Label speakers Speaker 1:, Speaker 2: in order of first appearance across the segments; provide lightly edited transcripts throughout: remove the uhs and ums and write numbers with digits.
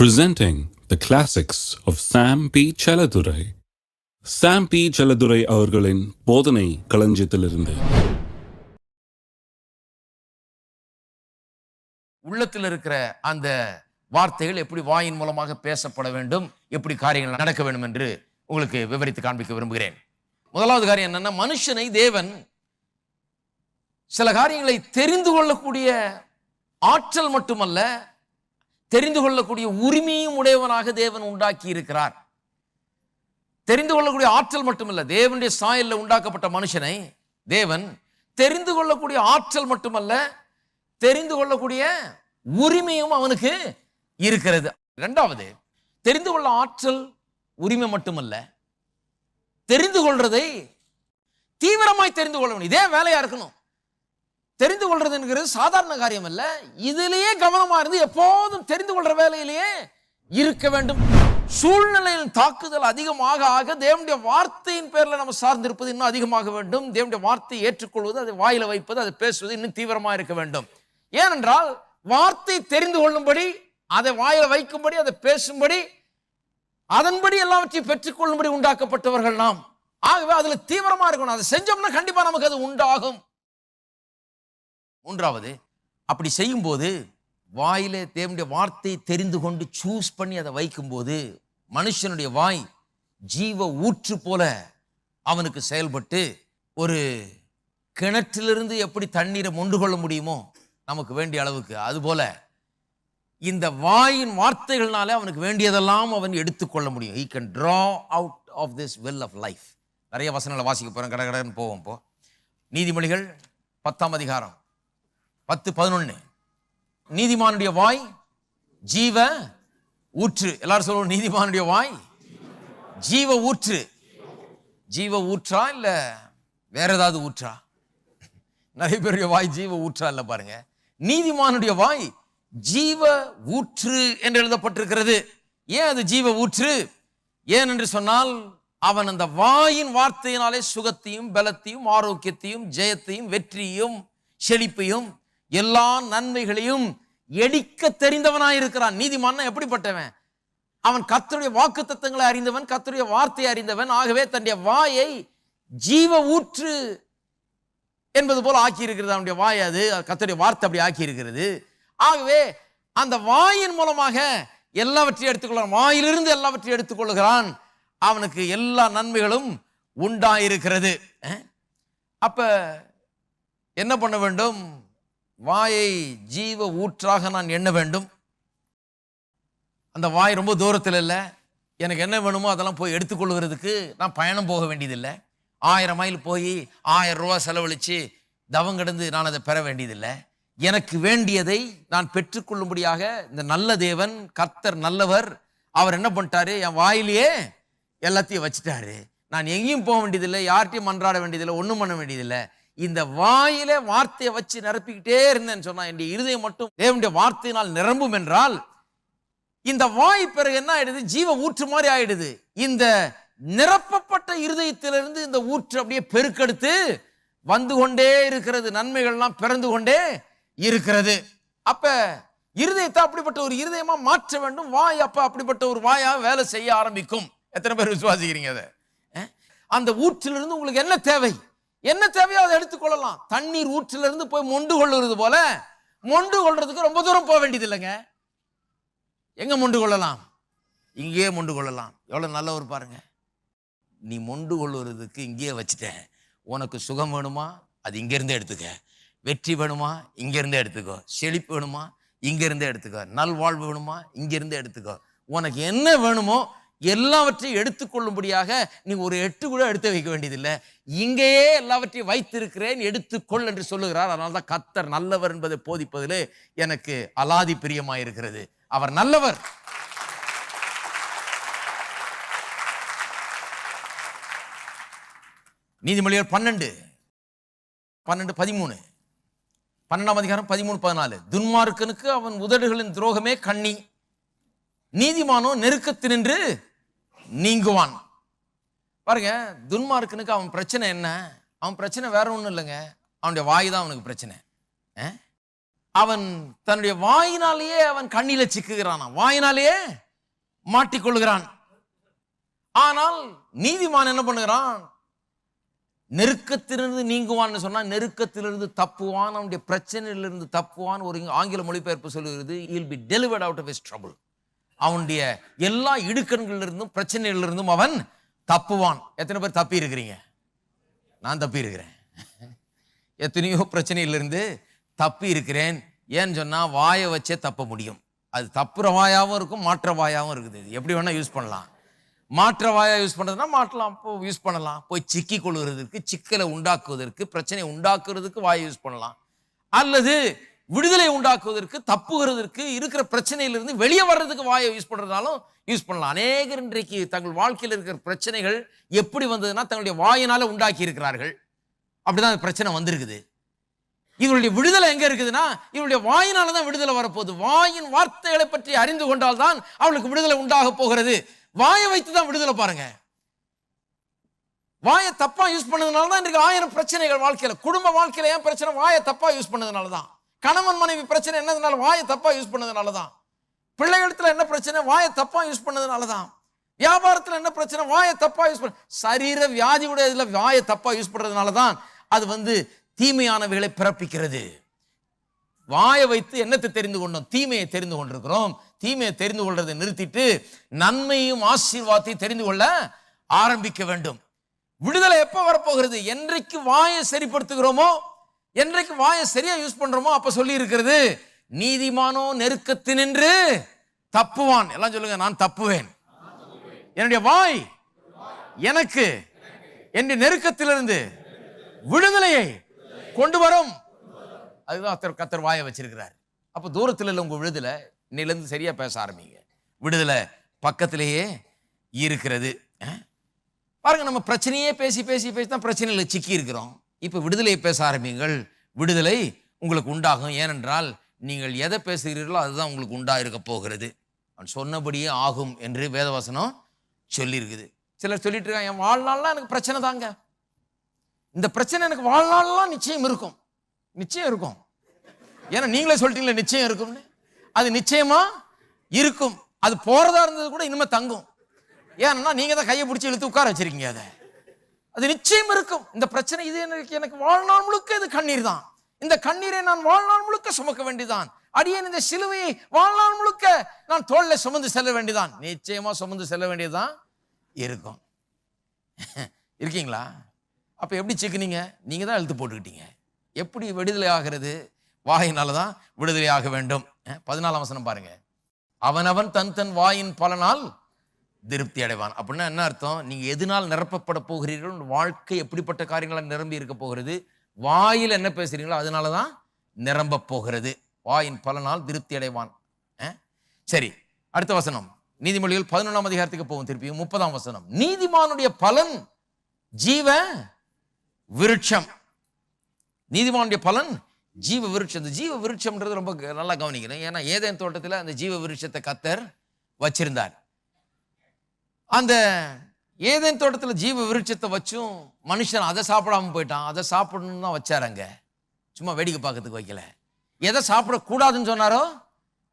Speaker 1: Presenting the classics of Sam P. Chaladurai. Sam P. Chaladurai அவர்களின் போதனை களஞ்சியத்திலிருந்து.
Speaker 2: உள்ளத்தில் இருக்கிற அந்த வார்த்தைகள் எப்படி வாயின் மூலமாக பேசப்பட வேண்டும், எப்படி காரியங்கள் நடக்க வேண்டும் என்று உங்களுக்கு விவரித்து காண்பிக்க விரும்புகிறேன். முதலாவது காரியம் என்னன்னா, மனுஷனை தேவன் சில காரியங்களை தெரிந்து கொள்ளக்கூடிய ஆற்றல் மட்டுமல்ல, தெரிந்து கொள்ளக்கூடிய உரிமையும் உடையவனாக தேவன் உண்டாக்கி இருக்கிறார். தெரிந்து கொள்ளக்கூடிய ஆற்றல் மட்டுமல்ல, தேவனுடைய சாயல்ல உண்டாக்கப்பட்ட மனுஷனை தேவன் தெரிந்து கொள்ளக்கூடிய ஆற்றல் மட்டுமல்ல, தெரிந்து கொள்ளக்கூடிய உரிமையும் அவனுக்கு இருக்கிறது. இரண்டாவது, தெரிந்து கொள்ள ஆற்றல் உரிமை மட்டுமல்ல, தெரிந்து கொள்றதை தீவிரமாய் தெரிந்து கொள்ள வேண்டும். இதே வேலையா இருக்கணும். தெரிந்து கொள்றதுங்கிறது சாதாரண காரியம் அல்ல. இதிலேயே கவனமா இருந்து எப்போதும் தெரிந்து கொள்ற வேலையிலேயே இருக்க வேண்டும். சூழ்நிலையின் தாக்குதல் அதிகமாக ஆக தேவனுடைய வார்த்தையின் பேர்ல நம்ம சார்ந்திருப்பது இன்னும் அதிகமாக வேண்டும். தேவனுடைய வார்த்தையை ஏற்றுக்கொள்வது, அதை வாயில வைப்பது, அதை பேசுவது இன்னும் தீவிரமா இருக்க வேண்டும். ஏனென்றால் வார்த்தை தெரிந்து கொள்ளும்படி, அதை வாயில வைக்கும்படி, அதை பேசும்படி, அதன்படி எல்லாவற்றையும் பெற்றுக்கொள்ளும்படி உண்டாக்கப்பட்டவர்கள் நாம். ஆகவே அதுல தீவிரமா இருக்கணும். அதை செஞ்சோம்னா கண்டிப்பா நமக்கு அது உண்டாகும். மூன்றாவது, அப்படி செய்யும் போது வாயிலே தேவனுடைய வார்த்தையை தெரிந்து கொண்டு சூஸ் பண்ணி அதை வைக்கும் போது மனுஷனுடைய வாய் ஜீவ ஊற்று போல அவனுக்கு செயல்பட்டு, ஒரு கிணற்றிலிருந்து எப்படி தண்ணீரை மொண்டு கொள்ள முடியுமோ நமக்கு வேண்டிய அளவுக்கு, அதுபோல இந்த வாயின் வார்த்தைகள்னாலே அவனுக்கு வேண்டியதெல்லாம் அவன் எடுத்துக்கொள்ள முடியும். he can draw out of this well of life. நிறைய வசனங்களை வாசிக்க போறோம், கடகடன்னு போவோம். இப்போ நீதிமொழிகள் 10ஆம் அதிகாரம் 10-11. நீதிமானுடைய வாய் ஜீவ ஊற்று. எல்லாரும் சொல்லுவோம், நீதிமானுடைய வாய் ஜீவ ஊற்று. ஜீவ ஊற்றா இல்ல வேற ஏதாவது ஊற்றா? நிறைய பேருடைய வாய் ஜீவ ஊற்றா இல்ல. பாருங்க, நீதிமானுடைய வாய் ஜீவ ஊற்று என்று எழுதப்பட்டிருக்கிறது. ஏன் அது ஜீவ ஊற்று? ஏன் என்று சொன்னால், அவன் அந்த வாயின் வார்த்தையினாலே சுகத்தையும் பலத்தையும் ஆரோக்கியத்தையும் ஜெயத்தையும் வெற்றியையும் செழிப்பையும் எல்லா நன்மைகளையும் எடிக்க தெரிந்தவனாயிருக்கிறான். நீதிமான் எப்படிப்பட்டவன்? அவன் கர்த்தருடைய வாக்குத்தத்தங்களை அறிந்தவன், கர்த்தருடைய வார்த்தையை அறிந்தவன். ஆகவே தன்னுடைய வாயை ஜீவ ஊற்று என்பது போல ஆக்கி இருக்கிறது. அவனுடைய வாய், அது கர்த்தருடைய வார்த்தை அப்படி ஆக்கி இருக்கிறது. ஆகவே அந்த வாயின் மூலமாக எல்லாவற்றையும் எடுத்துக்கொள்கிறான். வாயிலிருந்து எல்லாவற்றையும் எடுத்துக்கொள்கிறான். அவனுக்கு எல்லா நன்மைகளும் உண்டாயிருக்கிறது. அப்ப என்ன பண்ண வேண்டும்? வாயை ஜீவ ஊற்றாக நான் எண்ண வேண்டும். அந்த வாய் ரொம்ப தூரத்தில் இல்லை. எனக்கு என்ன வேணுமோ அதெல்லாம் போய் எடுத்துக்கொள்கிறதுக்கு நான் பயணம் போக வேண்டியதில்லை. 1000 மைல் போய் 1000 ரூபா செலவழித்து தவம் கிடந்து நான் அதை பெற வேண்டியதில்லை. எனக்கு வேண்டியதை நான் பெற்றுக்கொள்ளும்படியாக இந்த நல்ல தேவன், கர்த்தர் நல்லவர், அவர் என்ன பண்ணிட்டாரு? என் வாயிலேயே எல்லாத்தையும் வச்சுட்டாரு. நான் எங்கேயும் போக வேண்டியதில்லை, யார்கிட்டையும் மன்றாட வேண்டியதில்லை, ஒன்றும் பண்ண வேண்டியதில்லை. இந்த வாயில வார்த்தையை வச்சு நிரப்பிக்கிட்டே இருந்தேன்னு சொன்னா, என்னுடைய இருதயம் மட்டும் தேவனுடைய வார்த்தையினால் நிரம்பும் என்றால், இந்த வாய் பிறகு என்ன ஆயிடுது? ஜீவ ஊற்று மாதிரி ஆயிடுது. இந்த நிரப்பப்பட்ட இருதயத்திலிருந்து இந்த ஊற்று அப்படியே பெருக்கெடுத்து வந்து கொண்டே இருக்கிறது. நன்மைகள்லாம் பிறந்து கொண்டே இருக்கிறது. அப்ப இருதயத்தை அப்படிப்பட்ட ஒரு இருதயமா மாற்ற வேண்டும். வாய் அப்ப அப்படிப்பட்ட ஒரு வாயா வேலை செய்ய ஆரம்பிக்கும். எத்தனை பேர் விசுவாசிக்கிறீங்க அதை? அந்த ஊற்றிலிருந்து உங்களுக்கு என்ன தேவை, என்ன தேவையோ அதை எடுத்துக்கொள்ளலாம். தண்ணீர் ஊற்றிலிருந்து போய் மொண்டு கொள்ளுறது போல மொண்டு கொள்றதுக்கு ரொம்ப தூரம் போக வேண்டியது இல்லைங்க. எங்க மொண்டு கொள்ளலாம்? இங்கேயே மொண்டு கொள்ளலாம். எவ்வளவு நல்லவர் பாருங்க. நீ மொண்டு கொள்ளுறதுக்கு இங்கேயே வச்சுட்டேன். உனக்கு சுகம் வேணுமா? அது இங்கிருந்தே எடுத்துக்க. வெற்றி வேணுமா? இங்கிருந்தே எடுத்துக்கோ. செழிப்பு வேணுமா? இங்கிருந்தே எடுத்துக்கோ. நல்வாழ்வு வேணுமா? இங்கிருந்தே எடுத்துக்கோ. உனக்கு என்ன வேணுமோ எல்லாவற்றையும் எடுத்துக்கொள்ளும்படியாக நீ ஒரு 8 கூட எடுத்து வைக்க வேண்டியதில்லை. இங்கேயே எல்லாவற்றையும் வைத்திருக்கிறேன், எடுத்துக்கொள் என்று சொல்லுகிறார். அதனால்தான் கர்த்தர் நல்லவர் என்பதை போதிப்பதிலே எனக்கு அலாதி பிரியமாயிருக்கிறது. அவர் நல்லவர். நீதிமொழிகள் 12-13, 12ஆம் அதிகாரம் 13-14. துன்மார்க்கனுக்கு அவன் உதடுகளின் துரோகமே கண்ணி, நீதிமானோ நெருக்கத்தினின்று நீங்குவான். பாருங்க, துன்மார்க்கனுக்கு அவன் பிரச்சனை என்ன? அவன் பிரச்சனை வேற ஒன்றும் இல்லைங்க, அவனுடைய வாய் தான் அவனுக்கு பிரச்சனை. அவன் தன்னுடைய வாயினாலேயே அவன் கண்ணில சிக்குகிறான், வாயினாலேயே மாட்டிக்கொள்கிறான். ஆனால் நீதிமான் என்ன பண்ணுகிறான்? நெருக்கத்திலிருந்து நீங்குவான்னு சொன்னா நெருக்கத்திலிருந்து தப்புவான், அவனுடைய பிரச்சனையிலிருந்து தப்புவான். ஒரு ஆங்கில மொழிபெயர்ப்பு சொல்லுகிறது, he'll be delivered out of his trouble. அவனுடைய எல்லா இடுக்கண்களிலிருந்தும் பிரச்சனைகளிலிருந்தும் அவன் தப்புவான். எத்தனை பேர் தப்பி இருக்கிறீங்க? நான் தப்பி இருக்கிறேன். எத்தனையோ பிரச்சனையிலிருந்து தப்பி இருக்கிறேன். ஏன்னு சொன்னா வாயை வச்சே தப்ப முடியும். அது தப்புற வாயாவும் இருக்கும், மாற்ற வாயாவும் இருக்குது. எப்படி வேணா யூஸ் பண்ணலாம். மாற்ற வாயா யூஸ் பண்றதுன்னா மாற்றலாம், யூஸ் பண்ணலாம். போய் சிக்கி கொள்வதற்கு, சிக்கலை உண்டாக்குவதற்கு, பிரச்சனையை உண்டாக்குறதுக்கு வாயை யூஸ் பண்ணலாம். அல்லது விடுதலை உண்டாக்குவதற்கு, தப்புகிறதுக்கு, இருக்கிற பிரச்சனையிலிருந்து வெளியே வர்றதுக்கு வாயை யூஸ் பண்றதுனாலும் யூஸ் பண்ணலாம். அநேகர் இன்றைக்கு தங்கள் வாழ்க்கையில் இருக்கிற பிரச்சனைகள் எப்படி வந்ததுன்னா தங்களுடைய வாயினால உண்டாக்கி இருக்கிறார்கள். அப்படிதான் பிரச்சனை வந்திருக்குது. இவருடைய விடுதலை எங்க இருக்குதுன்னா இவருடைய வாயினால தான் விடுதலை வரப்போகுது. வாயின் வார்த்தைகளை பற்றி அறிந்து கொண்டால் தான் அவளுக்கு விடுதலை உண்டாக போகிறது. வாயை வைத்து தான் விடுதலை பாருங்க. வாயை தப்பா யூஸ் பண்ணதுனால தான் இன்றைக்கு 1000 பிரச்சனைகள் வாழ்க்கையில. குடும்ப வாழ்க்கையில ஏன் பிரச்சனை? வாயை தப்பா யூஸ் பண்ணதுனால தான். கணவன் மனைவி பிரச்சனை என்னதுனால? வாயை தப்பா யூஸ் பண்ணதுனால தான். பிள்ளைகளிடத்துல என்ன பிரச்சனை? வாயை தப்பா யூஸ் பண்ணதுனால தான். வியாபாரத்துல என்ன பிரச்சனை? வாயை தப்பா யூஸ் பண்ண. சரீர வியாதியுடைய இதுல வாயை தப்பா யூஸ் பண்றதுனால தான் அது தீமையானவைகளை பிறப்பிக்கிறது. வாயை வைத்து என்னத்தை தெரிந்து கொண்டோம்? தீமையை தெரிந்து கொண்டிருக்கிறோம். தீமையை தெரிந்து கொள்றதை நிறுத்திட்டு நன்மையும் ஆசீர்வாதத்தையும் தெரிந்து கொள்ள ஆரம்பிக்க வேண்டும். விடுதலை எப்ப வரப்போகிறது? என்றைக்கு வாயை சரிப்படுத்துகிறோமோ, என்றைக்கு வாயை சரியா யூஸ் பண்றோமோ அப்ப சொல்லி இருக்கிறது, நீதிமானோ நெருக்கத்தினின்று தப்புவான். எல்லாம் சொல்லுங்க, நான் தப்புவேன். என்னுடைய வாய் எனக்கு என்னுடைய நெருக்கத்திலிருந்து விடுதலையை கொண்டு வரும். அதுதான் கர்த்தர் வாயை வச்சிருக்கிறார். அப்ப தூரத்தில் இல்லை உங்க விடுதலை. இன்னிலிருந்து சரியா பேச ஆரம்பிங்க. விடுதலை பக்கத்திலேயே இருக்கிறது. பாருங்க, நம்ம பிரச்சனையே பேசி பேசி பேசி தான் பிரச்சனையில சிக்கி இருக்கிறோம். இப்ப விடுதலையை பேச ஆரம்பிங்கள். விடுதலை உங்களுக்கு உண்டாகும். ஏனென்றால் நீங்கள் எதை பேசுகிறீர்களோ அதுதான் உங்களுக்கு உண்டா இருக்க போகிறது. அவன் சொன்னபடியே ஆகும் என்று வேதவசனம் சொல்லி இருக்குது. சிலர் சொல்லிட்டு இருக்காங்க, என் வாழ்நாள்லாம் எனக்கு பிரச்சனை தாங்க, இந்த பிரச்சனை எனக்கு வாழ்நாள்லாம் நிச்சயம் இருக்கும். நிச்சயம் இருக்கும். ஏன்னா நீங்களே சொல்லிட்டீங்களே நிச்சயம் இருக்கும்னு. அது நிச்சயமா இருக்கும். அது போறதா இருந்தது கூட இனிமே தங்கும். ஏன்னா நீங்க தான் கையை பிடிச்சி இழுத்து உட்கார வச்சிருக்கீங்க. அது நிச்சயம் இருக்கும். இந்த பிரச்சனை இது எனக்கு வாழ்நாள் முழுக்க இது கண்ணீர் தான். இந்த கண்ணீரை நான் வாழ்நாள் முழுக்க சுமக்க வேண்டியதான். அடியேன் இந்த சிலுவையை வாழ்நாள் முழுக்க நான் தோளில் சுமந்து செல்ல வேண்டியதான். நிச்சயமா சுமந்து செல்ல வேண்டியதுதான் இருக்கும். இருக்கீங்களா? அப்ப எப்படி சிக்கினீங்க? நீங்க தான் இழுத்து போட்டுக்கிட்டீங்க. எப்படி விடுதலை ஆகிறது? வாயினாலதான் விடுதலை ஆக வேண்டும். 14ஆம் வசனம் பாருங்க. அவனவன் தன் தன் வாயின் பலனால் திருப்தி அடைவான். அப்படின்னா என்ன அர்த்தம்? நீங்க எதனால் நிரப்பப்பட போகிறீர்கள், வாழ்க்கை எப்படிப்பட்ட காரியங்களால் நிரம்பி இருக்க போகிறது, வாயில் என்ன பேசுறீங்களோ அதனாலதான் நிரம்ப போகிறது. வாயின் பலனால் திருப்தி அடைவான். சரி, அடுத்த வசனம் நீதிமொழிகள் 11ஆம் அதிகாரத்துக்கு போகும். திருப்பியும் 30ஆம் வசனம். நீதிமானுடைய பலன் ஜீவ விருட்சம். நீதிமானுடைய பலன் ஜீவ விருட்சம். இந்த ஜீவ விருட்சம்ன்றது ரொம்ப நல்லா கவனிக்கணும். ஏன்னா ஏதேன் தோட்டத்தில் அந்த ஜீவ விருட்சத்தை கர்த்தர் வச்சிருந்தார். அந்த ஏதேன் தோட்டத்தில் ஜீவ விருட்சத்தை வச்சும் மனுஷன் அதை சாப்பிடாம போயிட்டான். அதை சாப்பிடணும்னு தான் வச்சார். அங்க சும்மா வேடிக்கை பார்க்கறதுக்கு வைக்கல. எதை சாப்பிடக்கூடாதுன்னு சொன்னாரோ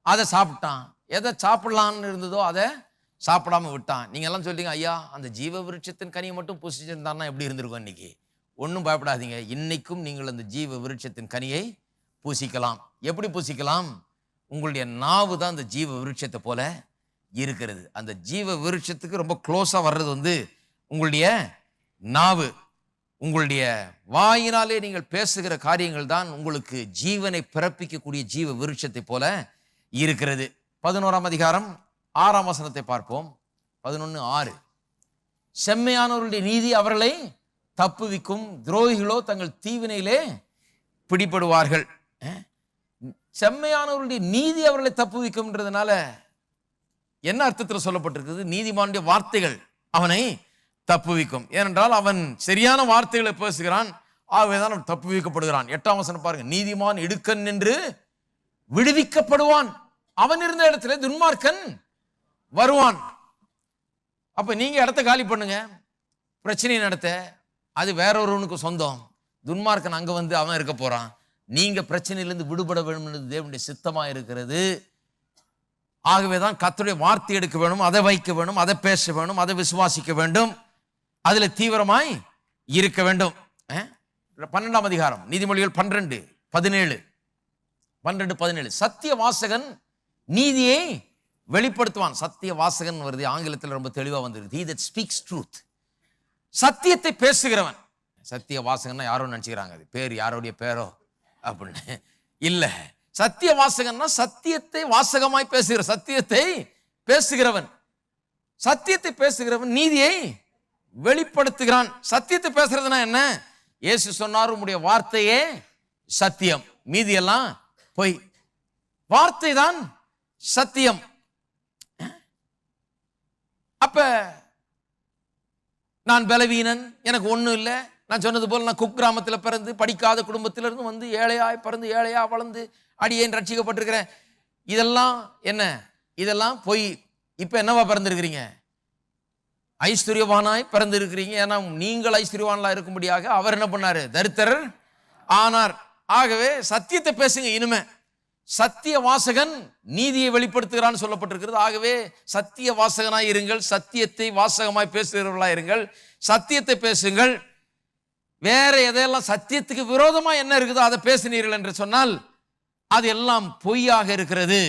Speaker 2: அதை சாப்பிட்டான். எதை சாப்பிடலான்னு இருந்ததோ அதை சாப்பிடாம விட்டான். நீங்க எல்லாம் சொல்றீங்க, ஐயா அந்த ஜீவ விருட்சத்தின் கனியை மட்டும் புசிச்சிருந்தான்னா எப்படி இருந்திருக்கும் இன்னைக்கு? ஒன்றும் பயப்படாதீங்க. இன்னைக்கும் நீங்கள் அந்த ஜீவ விருட்சத்தின் கனியை பூசிக்கலாம். எப்படி பூசிக்கலாம்? உங்களுடைய நாவு தான் அந்த ஜீவ விருட்சத்தை போல இருக்கிறது. அந்த ஜீவ விருட்சத்துக்கு ரொம்ப க்ளோஸா வர்றது உங்களுடைய நாவு. உங்களுடைய வாயினாலே நீங்கள் பேசுகிற காரியங்கள் தான் உங்களுக்கு ஜீவனை பிறப்பிக்கக்கூடிய ஜீவ விருட்சத்தை போல இருக்கிறது. 11ஆம் அதிகாரம் 6ஆம் வசனத்தை பார்ப்போம். 11:6. செம்மையானவர்களுடைய நீதி அவர்களை தப்புவிக்கும், துரோகிகளோ தங்கள் தீவினையிலே பிடிபடுவார்கள். செம்மையானவர்களுடைய நீதி அவர்களை தப்புவிக்கும்ன்றதுனால என்ன அர்த்தத்தில் சொல்லப்பட்டிருக்குது? நீதிமானுடைய வார்த்தைகள் அவனை தப்புவிக்கும். ஏனென்றால் அவன் சரியான வார்த்தைகளை பேசுகிறான், ஆகவேதான் அவன் தப்புவிக்கப்படுகிறான். 8ஆம் வசனம் பாருங்க. நீதிமான் இடுக்கண் என்று விடுவிக்கப்படுவான், அவன் இருந்த இடத்துல துன்மார்க்கன் வருவான். அப்ப நீங்க இடத்த காலி பண்ணுங்க, பிரச்சனை நடத்த அது வேற ஒருவனுக்கு சொந்தம். துன்மார்க்கன் அங்க அவன் இருக்க போறான். நீங்க பிரச்சனையிலிருந்து விடுபட வேண்டும் என்று தேவனுடைய சித்தமா இருக்கிறது. ஆகவேதான் கர்த்தருடைய வார்த்தை எடுக்க வேணும், அதை வைக்க வேணும், அதை பேச வேணும், அதை விசுவாசிக்க வேண்டும், அதுல தீவிரமாய் இருக்க வேண்டும். 12ஆம் அதிகாரம் நீதிமொழிகள் 12:17 சத்திய வாசகன் நீதியை வெளிப்படுத்துவான். சத்திய வாசகன் வருது, ஆங்கிலத்தில் ரொம்ப தெளிவா வந்திருக்கு. He that speaks truth. சத்தியத்தை பேசுகிறவன். சத்திய வாசகன்னா யாரோ நினைச்சுக்கிறாங்க, அது பேர் யாரோடைய பேரோ அப்படின்னு இல்ல. சத்திய வாசகன்னா சத்தியத்தை வாசகமாய் பேசுகிற, சத்தியத்தை பேசுகிறவன். சத்தியத்தை பேசுகிறவன் நீதியை வெளிப்படுத்துகிறான். சத்தியத்தை பேசுறதுனா என்ன? இயேசு சொன்னார், உம்முடைய வார்த்தையே சத்தியம், மீதி எல்லாம் பொய். வார்த்தை தான் சத்தியம். அப்ப நான் பலவீனன், எனக்கு ஒண்ணும் இல்லை, நான் சொன்னது போல நான் குக்கிராமத்தில் பிறந்து படிக்காத குடும்பத்திலிருந்து வந்து ஏழையாய் பிறந்து ஏழையா வளர்ந்து அடியேன் ரட்சிக்கப்பட்டிருக்கிறேன், இதெல்லாம் என்ன? இதெல்லாம் பொய். இப்ப என்னவா பிறந்திருக்கிறீங்க? ஐஸ்வர்யவானாய் பிறந்து இருக்கிறீங்க. ஏன்னா நீங்கள் ஐஸ்வர்யவான்களா இருக்கும்படியாக அவர் என்ன பண்ணாரு? தரித்திரர் ஆனார். ஆகவே சத்தியத்தை பேசுங்க. இனிமே சத்திய வாசகன் நீதியை வெளிப்படுத்துகிறான்னு சொல்லப்பட்டிருக்கிறது. ஆகவே சத்திய வாசகனாய் இருங்கள், சத்தியத்தை வாசகமாய் பேசுகிறவர்களாய் இருங்கள், சத்தியத்தை பேசுங்கள். வேற எதையெல்லாம் சத்தியத்துக்கு விரோதமா என்ன இருக்குதோ அதை பேசினீர்கள் என்று சொன்னால் அது எல்லாம் பொய்யாக இருக்கிறது.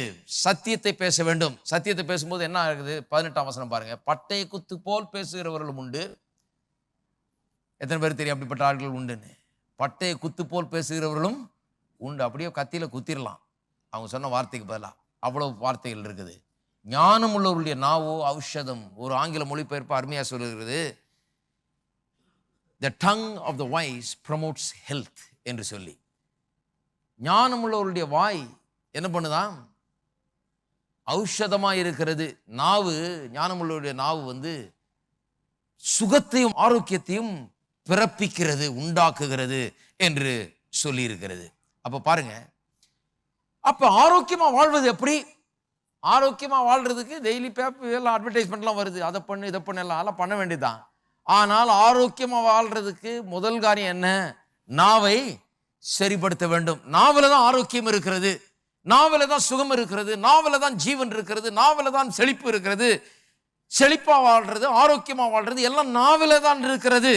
Speaker 2: சத்தியத்தை பேச வேண்டும். சத்தியத்தை பேசும்போது என்ன ஆகுது? 18ஆம் வசனம் பாருங்க. பட்டை குத்து போல் பேசுகிறவர்களும் உண்டு. எத்தனை பேர் தெரியும் அப்படிப்பட்ட ஆட்கள் உண்டுன்னு? பட்டை குத்து போல் பேசுகிறவர்களும் உண்டு. அப்படியே கத்தியில குத்திரலாம் அவங்க சொன்ன வார்த்தைக்கு பதிலாக. அவ்வளவு வார்த்தைகள் இருக்குது. ஞானம் உள்ளவர்களுடைய நாவோ ஔஷதம். ஒரு ஆங்கில மொழிபெயர்ப்பு அருமையா சொல்லுகிறது, the tongue of the wise promotes health என்று சொல்லி. ஞானம் உள்ளவருடைய வாய் என்ன பண்ணுதான்? ஔஷதமாக இருக்கிறது. நாவு, ஞானம் உள்ளவருடைய நாவு வந்து சுகத்தையும் ஆரோக்கியத்தையும் பிறப்பிக்கிறது, உண்டாக்குகிறது என்று சொல்லி இருக்கிறது. அப்ப பாருங்க, அப்ப ஆரோக்கியமா வாழ்வது எப்படி? ஆரோக்கியமா வாழ்றதுக்கு டெய்லி பேப்பர் எல்லாம் அட்வர்டைஸ்மெண்ட்லாம் வருது, அதை பண்ணு இதை பண்ணு எல்லாம் அதெல்லாம் பண்ண வேண்டியதுதான். ஆனால் ஆரோக்கியமா வாழ்றதுக்கு முதல் காரியம் என்ன? நாவை சரிப்படுத்த வேண்டும். நாவல தான் ஆரோக்கியம் இருக்கிறது, நாவல தான் சுகம் இருக்கிறது, நாவல தான் ஜீவன் இருக்கிறது, நாவல தான் செழிப்பு இருக்கிறது. செழிப்பா வாழ்றது, ஆரோக்கியமா வாழ்றது எல்லாம் நாவல தான் இருக்கிறது.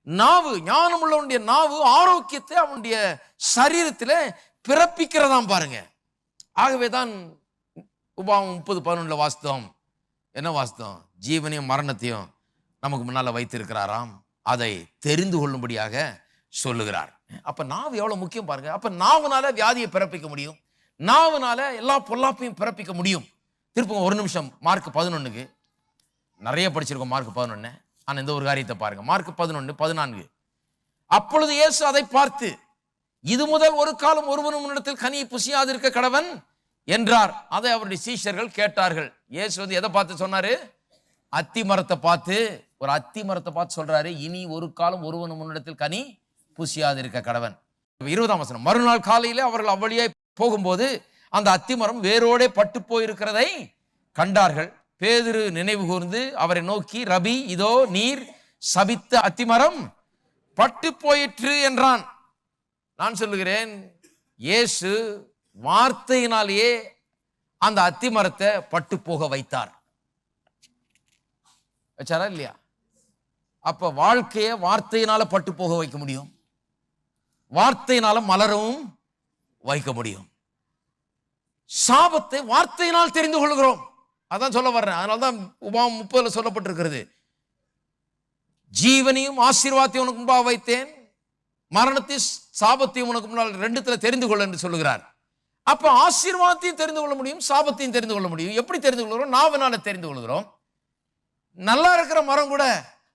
Speaker 2: நாவு, ஞானம் உள்ளவனுடைய நாவு ஆரோக்கியத்தை அவனுடைய சரீரத்தில் பிறப்பிக்கிறதாம் பாருங்க. ஆகவே தான் உபாகமம் 30:11 வாஸ்தவம். என்ன வாஸ்தவம்? ஜீவனையும் மரணத்தையும் நமக்கு முன்னால வைத்திருக்கிறாராம், அதை தெரிந்து கொள்ளும்படியாக சொல்லுகிறார். அப்ப நாவு எவ்வளவு முக்கியம் பாருங்க. அப்ப நாவுனால வியாதியை பிறப்பிக்க முடியும், நாவுனால எல்லா பொல்லாப்பையும் பிறப்பிக்க முடியும். திருப்பங்க ஒரு நிமிஷம் மார்க் 11க்கு. நிறைய படிச்சிருக்கோம் மார்க் 11. ஆனா இந்த ஒரு காரியத்தை பாருங்க. மார்க் 11:14. அப்பொழுது இயேசு அதை பார்த்து, இது முதல் ஒரு காலம் ஒருவனும் முன்னிடத்தில் கனியை புசியாதிருக்க கடவன் என்றார். அதை அவருடைய சீஷர்கள் கேட்டார்கள். இயேசு வந்து எதை பார்த்து சொன்னாரு? அத்தி மரத்தை பார்த்து, ஒரு அத்தி மரத்தை பார்த்து சொல்றாரு, இனி ஒரு காலம் ஒருவனும் முன்னிடத்தில் கனி புசியாதிருக்க கடவன். 20ஆம் வசனம். மறுநாள் காலையிலே அவர்கள் அவ்வழியாய் போகும்போது அந்த அத்தி மரம் வேரோடே பட்டு போயிருக்கிறதை கண்டார்கள். பேதுரு நினைவு கூர்ந்து அவரை நோக்கி, ரபி, இதோ நீர் சபித்த அத்திமரம் பட்டு போயிற்று என்றான். நான் சொல்லுகிறேன், இயேசு வார்த்தையினாலேயே அந்த அத்திமரத்தை பட்டு போக வைத்தார். வச்சாரா இல்லையா? அப்ப வாழ்க்கையை வார்த்தையினால பட்டு போக வைக்க முடியும், வார்த்தையினால மலரவும் வைக்க முடியும். சாபத்தை வார்த்தையினால் தெரிந்து கொள்கிறோம். அதான் சொல்ல வர்றேன். அதனால்தான் உபாகமம் 30 சொல்லப்பட்டிருக்கிறது, ஜீவனையும் ஆசீர்வாதத்தையும் உனக்கு முன்பாக வைத்தேன், மரணத்தையும் சாபத்தையும் உனக்கு முன்னால் ரெண்டுத்துல தெரிந்து கொள்ள என்று சொல்லுகிறார். அப்ப ஆசீர்வாதத்தையும் தெரிந்து கொள்ள முடியும், சாபத்தையும் தெரிந்து கொள்ள முடியும். எப்படி தெரிந்து கொள்கிறோம்? நாவினால தெரிந்து கொள்கிறோம். நல்லா இருக்கிற மரம் கூட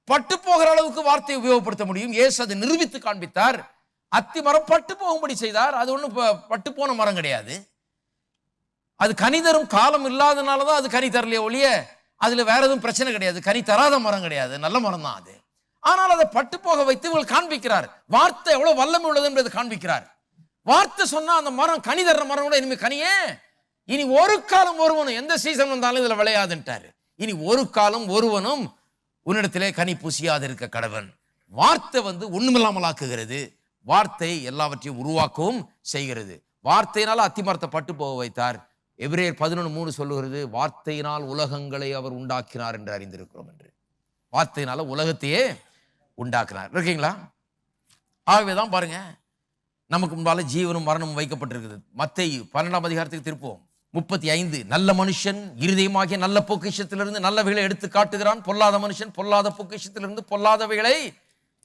Speaker 2: பட்டு போகிற அளவுக்கு வார்த்தையை உபயோகப்படுத்த முடியும். இயேசு அதை நிரூபித்து காண்பித்தார். அத்தி மரம் பட்டு போகும்படி செய்தார். அது ஒன்றும் பட்டு போன மரம் கிடையாது. அது கனி தரும் காலம் இல்லாதனாலதான் அது கனி தரலையே ஒழிய அதுல வேற எதுவும் பிரச்சனை கிடையாது. கனி தராத மரம் கிடையாது, நல்ல மரம் தான் அது. ஆனால் அதை பட்டு போக வைத்து இவங்க காண்பிக்கிறார். வார்த்தை எவ்வளவு வல்லமை உள்ளது என்பதை காண்பிக்கிறார். வார்த்தை சொன்னா அந்த மரம் கனி தர்ற மரம் கூட இனிமே கனியே, இனி ஒரு காலம் ஒருவனும் எந்த சீசன் வந்தாலும் இதுல விளையாதுன்ட்டாரு. இனி ஒரு காலம் ஒருவனும் உன்னிடத்திலே கனி பூசியாது இருக்க கடவன். வார்த்தை வந்து ஒண்ணுமில்லாமல் ஆக்குகிறது. வார்த்தை எல்லாவற்றையும் உருவாக்கவும் செய்கிறது. வார்த்தையினால் அத்திமரத்தை பட்டு போக வைத்தார். எபிரேயர் 11:3 சொல்லுகிறது, வார்த்தையினால் உலகங்களை அவர் உண்டாக்கினார் என்று அறிந்திருக்கிறோம் என்று. வார்த்தையினால உலகத்தையே உண்டாக்கினார். இருக்கீங்களா? ஆகவேதான் பாருங்க, நமக்கு முன்பால ஜீவனும் மரணமும் வைக்கப்பட்டிருக்குது. மத்தேயு 12ஆம் அதிகாரத்துக்கு திருப்போம். 35, நல்ல மனுஷன் இருதயமாகிய நல்ல பொக்கிஷத்திலிருந்து நல்லவைகளை எடுத்து காட்டுகிறான், பொல்லாத மனுஷன் பொல்லாத பொக்கிஷத்திலிருந்து பொல்லாதவைகளை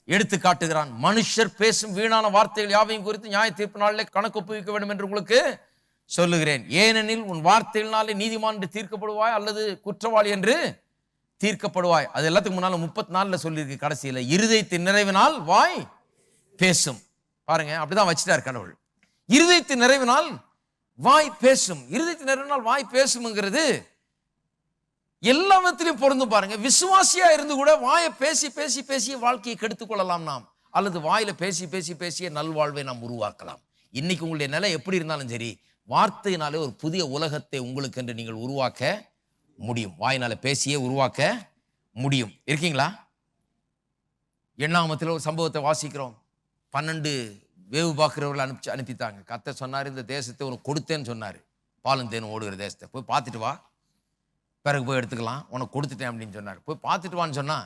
Speaker 2: எடுத்து காட்டுகிறான். மனுஷர் பேசும் வீணான வார்த்தைகள் யாவையும் குறித்து நியாய தீர்ப்பு நாளிலே கணக்கு ஒப்புவிக்க வேண்டும் என்று உங்களுக்கு சொல்லுகிறேன். ஏனெனில் உன் வார்த்தைகளினாலே நீதிமான் என்று தீர்க்கப்படுவாய் அல்லது குற்றவாளி என்று தீர்க்கப்படுவாய். அது எல்லாத்துக்கு முன்னால 34 சொல்லியிருக்கு கடைசியில, இருதயத்தின் நிறைவினால் வாய் பேசும். பாருங்க, அப்படிதான் வச்சுட்டார் கடவுள். இருதயத்தின் நிறைவினால் வாய் பேசும். இருதயத்தின் நிறைவினால் வாய் பேசும்ங்கிறது எல்லா விதத்திலையும் பொருந்தும். பாருங்க, விசுவாசியா இருந்து கூட வாயை பேசி பேசி பேசி வாழ்க்கையை கெடுத்துக் கொள்ளலாம் நாம், அல்லது வாயில பேசி பேசி பேசிய நல்வாழ்வை நாம் உருவாக்கலாம். இன்னைக்கு உங்களுடைய நிலை எப்படி இருந்தாலும் சரி, வார்த்தையினாலே ஒரு புதிய உலகத்தை உங்களுக்கு என்று நீங்கள் உருவாக்க முடியும். வாயினால பேசியே உருவாக்க முடியும். இருக்கீங்களா? எண்ணாமத்தில் ஒரு சம்பவத்தை வாசிக்கிறோம். 12 வேவு பார்க்கிறவர்கள் அனுப்பித்தாங்க. கர்த்தர் சொன்னார், இந்த தேசத்தை உனக்கு கொடுத்தேன்னு சொன்னார். பாலும் தேனும் ஓடுகிற தேசத்தை போய் பார்த்துட்டு வா, பிறகு போய் எடுத்துக்கலாம், உனக்கு கொடுத்துட்டேன் அப்படின்னு சொன்னார். போய் பார்த்துட்டு வான்னு சொன்னா,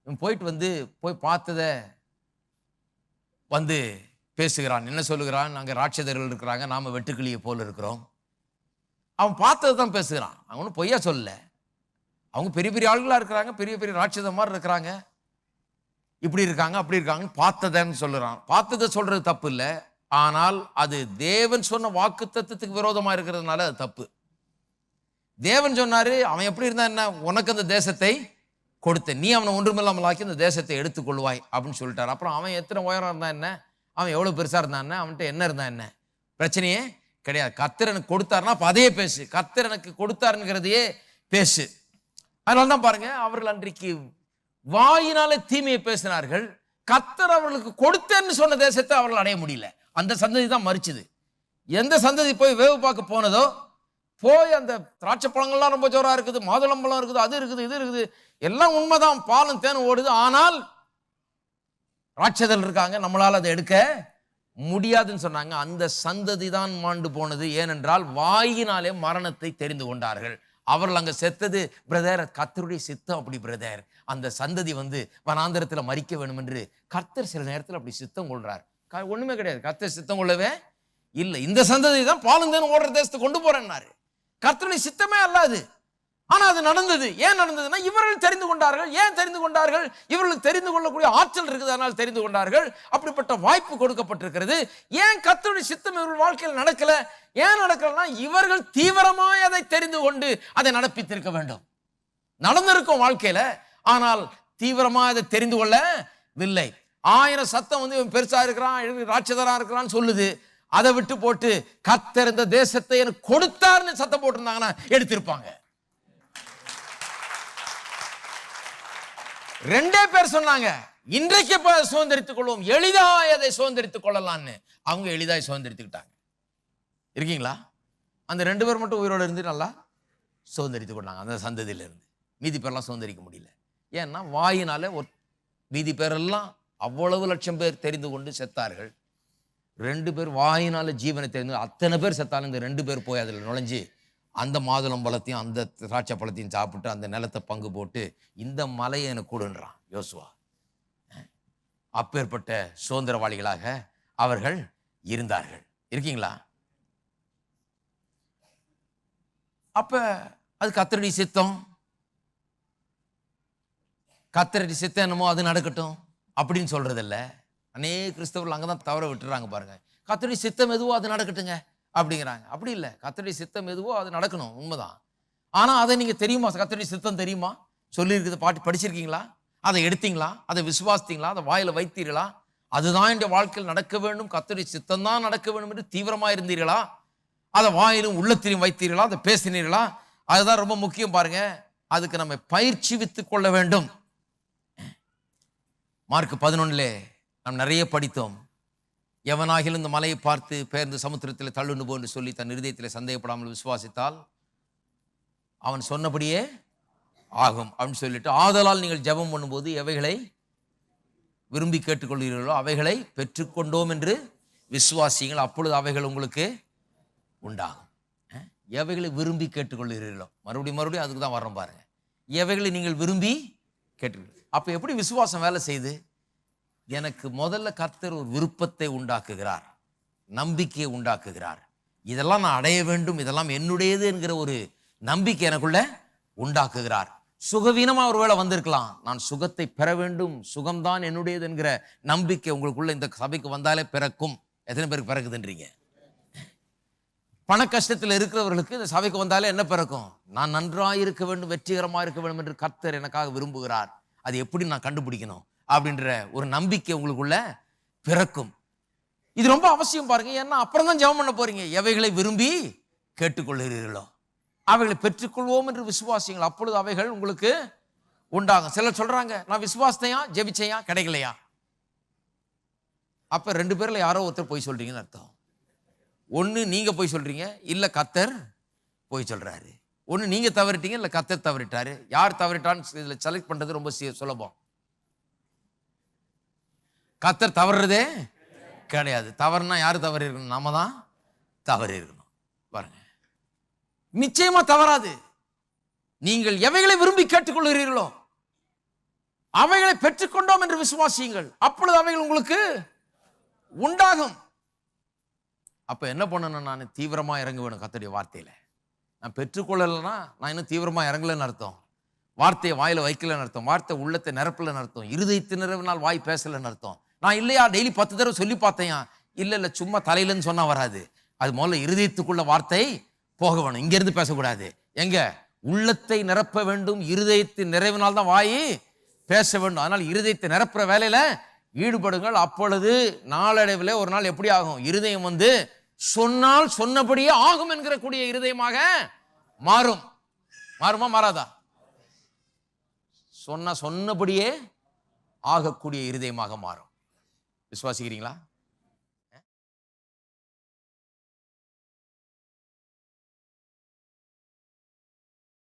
Speaker 2: இவன் போயிட்டு போய் பார்த்ததை பேசுகிறான். என்ன சொல்லுகிறான்? நாங்கள் ராட்சதர்கள் இருக்கிறாங்க, நாம வெட்டுக்கிளியை போல இருக்கிறோம். அவன் பார்த்ததை தான் பேசுகிறான். அவனும் பொய்யா சொல்லல. அவங்க பெரிய பெரிய ஆளுகளா இருக்கிறாங்க, பெரிய பெரிய ராட்சத மாதிரி இருக்கிறாங்க, இப்படி இருக்காங்க அப்படி இருக்காங்கன்னு பார்த்ததைன்னு சொல்லுறான். பார்த்ததை சொல்றது தப்பு இல்லை, ஆனால் அது தேவன் சொன்ன வாக்கு தத்துவத்துக்கு விரோதமா இருக்கிறதுனால அது தப்பு. தேவன் சொன்னாரு, அவன் எப்படி இருந்தா என்ன, உனக்கு அந்த தேசத்தை கொடுத்த, நீ அவனை ஒன்றுமில்லாமல் ஆக்கி அந்த தேசத்தை எடுத்துக்கொள்வாய் அப்படின்னு சொல்லிட்டார். அப்புறம் அவன் எத்தனை உயரம் இருந்தா என்ன, அவன் எவ்வளவு பெருசா இருந்தான் என்ன, அவன்கிட்ட என்ன இருந்தா என்ன, பிரச்சனையே கிடையாது. கர்த்தர் எனக்கு கொடுத்தாருன்னா அப்ப அதையே பேசு, கர்த்தர் எனக்கு கொடுத்தாருங்கிறதையே பேசு. அதனால்தான் பாருங்க, அவர்கள் அன்றைக்கு வாயினாலே தீமையை பேசினார்கள். கர்த்தர் அவர்களுக்கு கொடுத்தேன்னு சொன்ன தேசத்தை அவர்கள் அடைய முடியல. அந்த சந்ததி தான் மறிச்சது. எந்த சந்ததி போய் வேவு பார்க்க போனதோ, போய் அந்த திராட்சை பழங்கள்லாம் ரொம்ப ஜோரா இருக்குது, மாதுளம்பழம் இருக்குது, அது இருக்குது, இது இருக்குது, எல்லாம் உண்மைதான், பாலும் தேனும் ஓடுது. ஆனால் ராட்சதர்கள் இருக்காங்க, நம்மளால் அதை எடுக்க முடியாதுன்னு சொன்னாங்க. அந்த சந்ததி தான் மாண்டு போனது. ஏனென்றால் வாயினாலே மரணத்தை தெரிந்து கொண்டார்கள். அவர்கள் அங்க செத்தது பிரதர், கர்த்தருடைய சித்தம் அப்படி பிரதர். அந்த சந்ததி வனாந்தரத்துல மரிக்க வேணும் என்று கர்த்தர் சில நேரத்தில் அப்படி சித்தம் கொள்றார். ஒண்ணுமே கிடையாது, கர்த்தர் சித்தம் கொள்ளவே இல்லை. இந்த சந்ததி தான் பாலும் தேனும் ஓடுற தேசத்தை கொண்டு போறேன்னாரு. கர்த்தருடைய சித்தமே அல்லாது. ஆனா அது நடந்தது. ஏன் நடந்ததுன்னா, இவர்கள் தெரிந்து கொண்டார்கள். ஏன் தெரிந்து கொண்டார்கள்? இவர்களுக்கு தெரிந்து கொள்ளக்கூடிய ஆற்றல் இருக்குது, அதனால் தெரிந்து கொண்டார்கள். அப்படிப்பட்ட வாய்ப்பு கொடுக்கப்பட்டிருக்கிறது. ஏன் கர்த்தருடைய சித்தம் இவர்கள் வாழ்க்கையில் நடக்கல? ஏன் நடக்கலன்னா, இவர்கள் தீவிரமாய் அதை தெரிந்து கொண்டு அதை நடப்பித்திருக்க வேண்டும். நடந்திருக்கும் வாழ்க்கையில, ஆனால் தீவிரமா அதை தெரிந்து கொள்ளவில்லை. 1000 சத்தம் இவன் பெருசா இருக்கிறான், ராட்சதரா இருக்கிறான்னு சொல்லுது. அதை விட்டு போட்டு கர்த்தர் இந்த தேசத்தை எனக்கு கொடுத்தாருன்னு சத்தம் போட்டிருந்தாங்கன்னா எடுத்திருப்பாங்க. 2 பேர் சொன்னாங்க, இன்றைக்கு சுதந்திரித்துக் கொள்வோம், எளிதாய் அதை சுதந்திரித்துக் கொள்ளலாம்னு. அவங்க எளிதாய் சுதந்திரித்துக்கிட்டாங்க. இருக்கீங்களா? அந்த 2 பேர் மட்டும் உயிரோடு இருந்து நல்லா சுதந்திரித்துக் கொண்டாங்க. அந்த சந்ததியில இருந்து மீதி பேர்லாம் சுதந்திரிக்க முடியல. ஏன்னா வாயினால மீதி பேரெல்லாம் அவ்வளவு லட்சம் பேர் தெரிந்து கொண்டு செத்தார்கள். 2 பேர் வாயினால ஜீவனை தெரிந்து, அத்தனை பேர் செத்தாலும் இந்த 2 பேர் போய் அதில் நுழைஞ்சு அந்த மாதுளம் பழத்தையும் அந்த திராட்சை பழத்தையும் சாப்பிட்டு அந்த நிலத்தை பங்கு போட்டு இந்த மலையை எனக்கு கூடுன்றான் யோசுவா. அப்பேற்பட்ட சுதந்திரவாளிகளாக அவர்கள் இருந்தார்கள். இருக்கீங்களா? அப்ப அது கர்த்தருடைய சித்தம். கர்த்தருடைய சித்தம் என்னமோ அது நடக்கட்டும் அப்படின்னு சொல்றதில்ல. அநேக கிறிஸ்தவர்கள் அங்கதான் தவற விட்டுறாங்க. பாருங்க, கர்த்தருடைய சித்தம் எதுவோ அது நடக்கட்டுங்க அப்படிங்கிறாங்க. அப்படி இல்லை, கர்த்தருடைய சித்தம் எதுவோ அது நடக்கணும், உண்மைதான். ஆனா அதை நீங்க தெரியுமா? கர்த்தருடைய சித்தம் தெரியுமா? சொல்லியிருக்குது, பாட்டு படிச்சிருக்கீங்களா? அதை எடுத்தீங்களா? அதை விசுவாசித்தீங்களா? அதை வாயில வைத்தீர்களா? அதுதான் என்ற வாழ்க்கையில் நடக்க வேண்டும், கர்த்தருடைய சித்தம் தான் நடக்க வேண்டும் என்று தீவிரமா இருந்தீர்களா? அதை வாயிலும் உள்ளத்திலும் வைத்தீர்களா? அதை பேசினீர்களா? அதுதான் ரொம்ப முக்கியம். பாருங்க, அதுக்கு நம்ம பயிற்சி வித்துக் கொள்ள வேண்டும். மார்க் 11 நாம் நிறைய படித்தோம். எவனாகிலும் இந்த மலையை பார்த்து பெயர்ந்து சமுத்திரத்தில் தள்ளுண்டு போ என்று சொல்லி தன் இருதயத்தில் சந்தேகப்படாமல் விசுவாசித்தால் அவன் சொன்னபடியே ஆகும் அப்படின்னு சொல்லிட்டு, ஆதலால் நீங்கள் ஜெபம் பண்ணும்போது எவைகளை விரும்பி கேட்டுக்கொள்கிறீர்களோ அவைகளை பெற்றுக்கொண்டோம் என்று விசுவாசியுங்கள், அப்பொழுது அவைகள் உங்களுக்கு உண்டாகும். எவைகளை விரும்பி கேட்டுக்கொள்கிறீர்களோ, மறுபடியும் அதுக்கு தான் வர்றோம் பாருங்க. எவைகளை நீங்கள் விரும்பி கேட்டுக்கொள். அப்போ எப்படி விசுவாசம் வேலை செய்யுது? எனக்கு முதல்ல கர்த்தர் ஒரு விருப்பத்தை உண்டாக்குகிறார், நம்பிக்கையை உண்டாக்குகிறார். இதெல்லாம் நான் அடைய வேண்டும், இதெல்லாம் என்னுடையது என்கிற ஒரு நம்பிக்கை எனக்குள்ள உண்டாக்குகிறார். சுகவீனமா ஒருவேளை வந்திருக்கலாம், நான் சுகத்தை பெற வேண்டும், சுகம்தான் என்னுடையது என்கிற நம்பிக்கை உங்களுக்குள்ள இந்த சபைக்கு வந்தாலே பிறக்கும். எத்தனை பேருக்கு பிறக்குதுன்றீங்க? பண கஷ்டத்தில் இருக்கிறவர்களுக்கு இந்த சபைக்கு வந்தாலே என்ன பிறக்கும்? நான் நன்றாக இருக்க வேண்டும், வெற்றிகரமாக இருக்க வேண்டும் என்று கர்த்தர் எனக்காக விரும்புகிறார். அது எப்படி நான் கண்டுபிடிக்கணும் அப்படின்ற ஒரு நம்பிக்கை உங்களுக்குள்ள பிறக்கும். இது ரொம்ப அவசியம் பாருங்க. ஏன்னா அப்புறம் தான் ஜெபம் பண்ண போறீங்க. எவைகளை விரும்பி கேட்டுக்கொள்கிறீர்களோ அவைகளை பெற்றுக்கொள்வோம் என்று விசுவாசிங்கள், அப்பொழுது அவைகள் உங்களுக்கு உண்டாகும். சிலர் சொல்றாங்க, நான் விசுவாசத்தையா ஜெபிச்சையா கிடைக்கலையா. அப்ப ரெண்டு பேர்ல யாரோ ஒருத்தர் போய் சொல்றீங்கன்னு அர்த்தம். ஒன்று நீங்க போய் சொல்றீங்க, இல்ல கர்த்தர் போய் சொல்றாரு. ஒன்று நீங்க தவறிட்டீங்க, இல்ல கர்த்தர் தவறிட்டாரு. யார் தவறிட்டான்னு இதுல செலக்ட் பண்றது ரொம்ப சுலபம். கர்த்தர் தவறுறதே கிடையாது. தவறுனா யாரு தவறி இருக்கணும்? நாம தான் தவறி இருக்கணும். பாருங்க, நிச்சயமா தவறாது. நீங்கள் எவைகளை விரும்பி கேட்டுக்கொள்கிறீர்களோ அவைகளை பெற்றுக்கொண்டோம் என்று விசுவாசியுங்கள், அப்பொழுது அவைகள் உங்களுக்கு உண்டாகும். அப்ப என்ன பண்ணணும்? நான் தீவிரமா இறங்க வேணும் கர்த்தருடைய வார்த்தையில. நான் பெற்றுக்கொள்ளலைன்னா நான் இன்னும் தீவிரமா இறங்கலன்னு அர்த்தம். வார்த்தையை வாயில வைக்கலன்னு அர்த்தம். வார்த்தை உள்ளத்தை நிரப்பலன்னு அர்த்தம். இருதயத்து நிரவினால் வாய் பேசலன்னு அர்த்தம். நான் இல்லையா டெய்லி 10 தடவை சொல்லி பார்த்தேன். இல்ல சும்மா தலையிலன்னு சொன்னா வராது. அது முதல்ல இருதயத்துக்குள்ள வார்த்தை போக வேணும். இங்க இருந்து பேசக்கூடாது. எங்க? உள்ளத்தை நிரப்ப வேண்டும். இருதயத்தின் நிறைவினால் தான் வாய் பேச வேண்டும். அதனால இருதயத்தை நிரப்புற வேலையில ஈடுபடுங்கள். அப்பொழுது நாளடைவில் ஒரு நாள் எப்படி ஆகும்? இருதயம் சொன்னால் சொன்னபடியே ஆகும் என்கிற கூடிய இருதயமாக மாறும். மாறுமா மாறாதா? சொன்னபடியே ஆகக்கூடிய இருதயமாக மாறும். விசுவாசிக்கிறீங்களா?